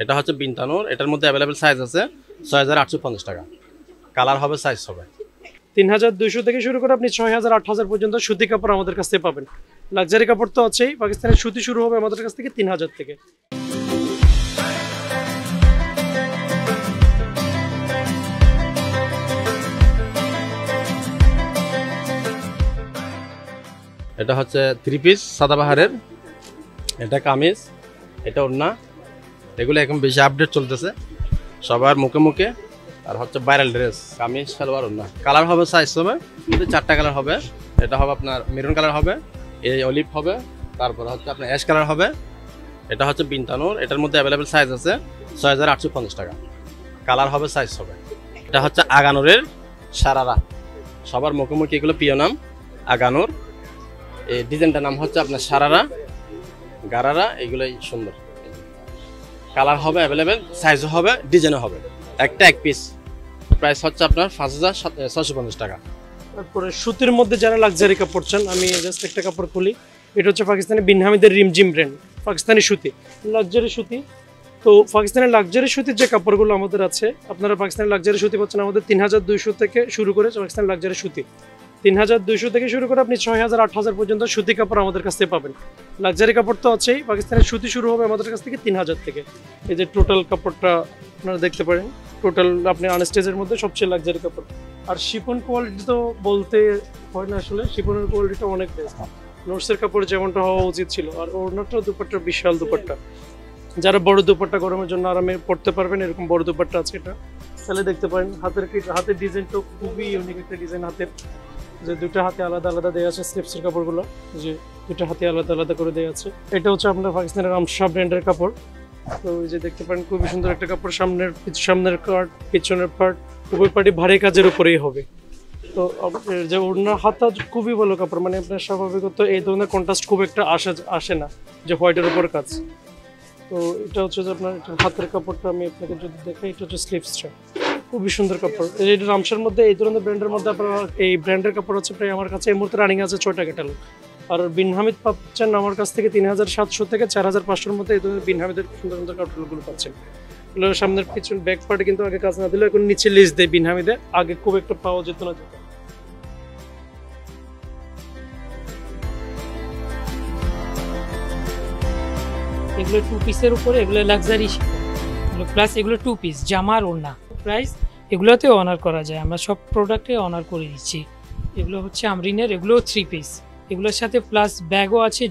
এটা হচ্ছে বিনতানুর, এটার মধ্যে অ্যাভেলেবেল সাইজ আছে ৬,৮৫০ টাকা। কালার হবে, সাইজ হবে। ৩,২০০ থেকে শুরু করে আপনি ৬,০০০ ৮,০০০ পর্যন্ত সুতি কাপড় আমাদের কাছ থেকে পাবেন। লাক্সারি কাপড় তো আছেই, পাকিস্তানের সুতি শুরু হবে আমাদের কাছ থেকে ৩,০০০ থেকে। এটা হচ্ছে 3 পিস সাদাবাহারের, এটা কামিজ, এটা ওড়না। এগুলো এখন বেশি আপডেট চলতেছে সবার মুখে মুখে। আর হচ্ছে ভাইরাল ড্রেস, কামিজ সালোয়ার ওড়না। কালার হবে, সাইজ হবে, কিন্তু 4টা কালার হবে। এটা হবে আপনার মেরুন কালার হবে, এই অলিভ হবে, তারপর হচ্ছে আপনার অ্যাশ কালার হবে। এটা হচ্ছে বিনতানুর, এটার মধ্যে অ্যাভেলেবেল সাইজ আছে ৬,৮৫০ টাকা। কালার হবে, সাইজ হবে। এটা হচ্ছে আগানুরের সারারা, সবার মুখে মুখে এগুলো প্রিয় নাম আগানুর। এই ডিজাইনটার নাম হচ্ছে আপনার সারারা, গারারা, এগুলোই সুন্দর। কালার হবে অ্যাভেলেবেল, সাইজও হবে, ডিজাইনও হবে। একটা 1 পিস, প্রাইস হচ্ছে আপনার ৫,৬৫০ টাকা। তারপরে সুতির মধ্যে যারা লাক্সারি কাপড় চান, আমি জাস্ট একটা কাপড় খুলি। এটা হচ্ছে পাকিস্তানি বিন হামিদের রিমজিম ব্র্যান্ড, পাকিস্তানি সুতি, লাক্সারি সুতি। তো পাকিস্তানের লাক্সারি সুতির যে কাপড়গুলো আমাদের আছে, আপনারা পাকিস্তানের লাক্সারি সুতি পাচ্ছেন আমাদের ৩,২০০ থেকে শুরু করে। পাকিস্তানের লাক্সারি সুতি ৩,২০০ থেকে শুরু করে আপনি ৬,০০০ ৮,০০০ পর্যন্ত সুতি কাপড় আমাদের কাছ থেকে পাবেন। লাক্সারি কাপড় তো আছেই, পাকিস্তানের সুতি শুরু হবে আমাদের কাছ থেকে ৩,০০০ থেকে। এই যে টোটাল কাপড়টা আপনারা দেখতে পারেন, টোটাল আপনি আনস্টেজের মধ্যে সবচেয়ে লাক্সারি কাপড়। আর শিফন কোয়ালিটি তো বলতে হয় না, আসলে শিফনের কোয়ালিটিটা অনেক বেস্ট। নোটসের কাপড় যেমনটা হওয়া উচিত ছিল। আর ওড়নাটা, দুপাট্টা বিশাল দুপাট্টা, যারা বড় দুপাট্টা গরমের জন্য আরামে পড়তে পারবেন, এরকম বড় দুপাট্টা আছে। এটা তাহলে দেখতে পারেন হাতের ডিজাইনটা খুবই ইউনিক একটা ডিজাইন। হাতের যে দুটো হাতে আলাদা আলাদা দেওয়া আছে স্লিপসের কাপড়গুলো, যে দুটো হাতে আলাদা আলাদা করে দেওয়া আছে। এটা হচ্ছে আপনার পাকিস্তানের আমশা ব্র্যান্ডের কাপড়। তো এই যে দেখতে পারেন খুবই সুন্দর একটা কাপড়। সামনের পার্ট, পিছনের পার্ট, উভয় পার্টি ভারী কাজের উপরেই হবে। তো যে ওড়নার হাতা খুবই ভালো কাপড়, মানে আপনার স্বাভাবিকত এই ধরনের কন্ট্রাস্ট খুব একটা আসে না, যে হোয়াইটের উপর কাজ। তো এটা হচ্ছে যে আপনার হাতের কাপড়টা আমি আপনাকে যদি দেখাই, এটা হচ্ছে স্লিপসটা, খুবই সুন্দর কাপড়। এটা রামসার মধ্যে এই ধরনের ব্র্যান্ডের মধ্যে আপনারা এই ব্র্যান্ডের কাপড় হচ্ছে প্রায় আমার কাছে এই মুহূর্তে রানিং আছে 6টা ক্যাটালগ। আর বিন হামিদ পাচ্ছেন আমার কাছ থেকে ৩,৭০০ থেকে ৪,৫০০-র মধ্যে এই ধরনের বিন হামিদের সুন্দর সুন্দর কাপড়গুলো পাচ্ছেন। এগুলো সামনের পিছন ব্যাক পার্টে কিন্তু আগে কাজ না দিলেও এখন নিচে লিস্ট দেয় বিন হামিদে, আগে খুব একটা পাওয়া যেত না। এগুলো 2 পিসের উপরে, এগুলো লাক্সারি প্লাস এগুলো 2 পিস জামার ওড়না। প্রাইস এগুলোতে অনার করা যায়, আমরা সব প্রোডাক্টে অনার করে দিচ্ছি। এগুলো হচ্ছে আমরিনের, এগুলো 3 পিস, এগুলোর সাথে প্লাস ব্যাগও আছে,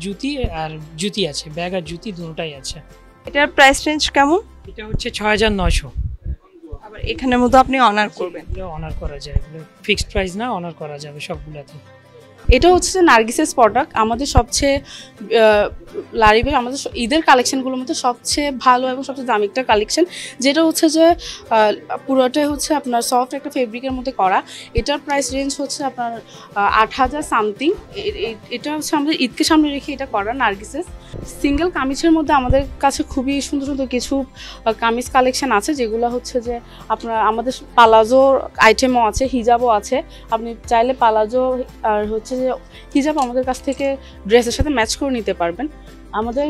জুতি আছে, ব্যাগ আর জুতি দুটোটাই আছে। এটার প্রাইস রেঞ্জ কেমন? এটা হচ্ছে ৬,৯০০। আবার এখানের মধ্যে আপনি অনার করবেন? এগুলো অনার করা যায়, এগুলো ফিক্সড প্রাইস না, অনার করা যাবে সবগুলোতে। এটা হচ্ছে নার্গিসের প্রোডাক্ট, আমাদের সবচেয়ে লারিবের আমাদের ঈদের কালেকশনগুলোর মধ্যে সবচেয়ে ভালো এবং সবচেয়ে দামি একটা কালেকশন, যেটা হচ্ছে যে পুরোটাই হচ্ছে আপনার সফট একটা ফেব্রিকের মধ্যে করা। এটার প্রাইস রেঞ্জ হচ্ছে আপনার ৮,০০০ সামথিং। এটা হচ্ছে আমাদের ঈদকে সামনে রেখে এটা করা নার্গিসেস। সিঙ্গেল কামিজের মধ্যে আমাদের কাছে খুবই সুন্দর সুন্দর কিছু কামিজ কালেকশন আছে, যেগুলো হচ্ছে যে আপনার আমাদের পালাজো আইটেমও আছে, হিজাবও আছে। আপনি চাইলে পালাজো আর হচ্ছে যে হিজাব আমাদের কাছ থেকে ড্রেসের সাথে ম্যাচ করে নিতে পারবেন। আমাদের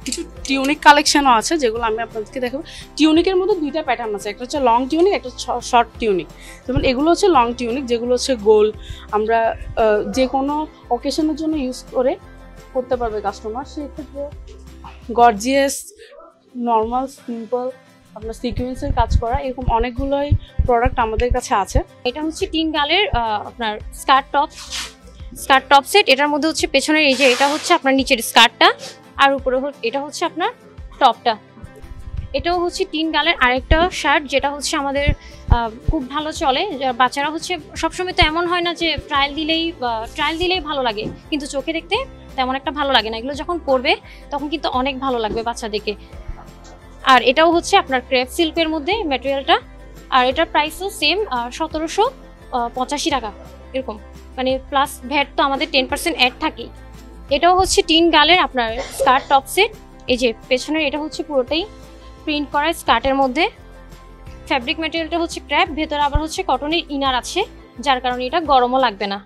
কিছু টিউনিক কালেকশনও আছে, যেগুলো আমি আপনাদেরকে দেখাবো। টিউনিকের মধ্যে 2টা প্যাটার্ন আছে, একটা হচ্ছে লং টিউনিক, একটা শর্ট টিউনিক। যেমন এগুলো হচ্ছে লং টিউনিক, যেগুলো হচ্ছে গোল, আমরা যে কোনো অকেশনের জন্য ইউজ করতে পারবে কাস্টমার। সেক্ষেত্রে গর্জিয়াস, নর্মাল, সিম্পল, আপনার সিকোয়েন্সের কাজ করা, এরকম অনেকগুলোই প্রোডাক্ট আমাদের কাছে আছে। এটা হচ্ছে 3 গালের আপনার স্কার্ট টপ সেট। এটার মধ্যে হচ্ছে পেছনের এই যে এটা হচ্ছে আপনার নিচের স্কার্টটা, আর উপরে এটা হচ্ছে আপনার টপটা। এটাও হচ্ছে 3 গালের আরেকটা শার্ট, যেটা হচ্ছে আমাদের খুব ভালো চলে। বাচ্চারা হচ্ছে সবসময় তো এমন হয় না যে ট্রায়াল দিলেই ভালো লাগে, কিন্তু চোখে দেখতে তেমন একটা ভালো লাগে না। এগুলো যখন পরবে তখন কিন্তু অনেক ভালো লাগবে বাচ্চাদেরকে। আর এটাও হচ্ছে আপনার ক্রেপ সিল্কের মধ্যে ম্যাটেরিয়ালটা, আর এটার প্রাইসও সেম ১৭৮৫ টাকা এরকম, মানে প্লাস ভ্যাট তো আমাদের 10% অ্যাড থাকে। এটাও হচ্ছে 3 গালের আপনার স্কার্ট টপ সেট। এই যে পেছনের এটা হচ্ছে পুরোটাই প্রিন্ট করা স্কার্টের মধ্যে। ফ্যাব্রিক ম্যাটেরিয়ালটা হচ্ছে ক্র্যাপ, ভেতরে আবার হচ্ছে কটনের ইনার আছে, যার কারণে এটা গরমও লাগবে না।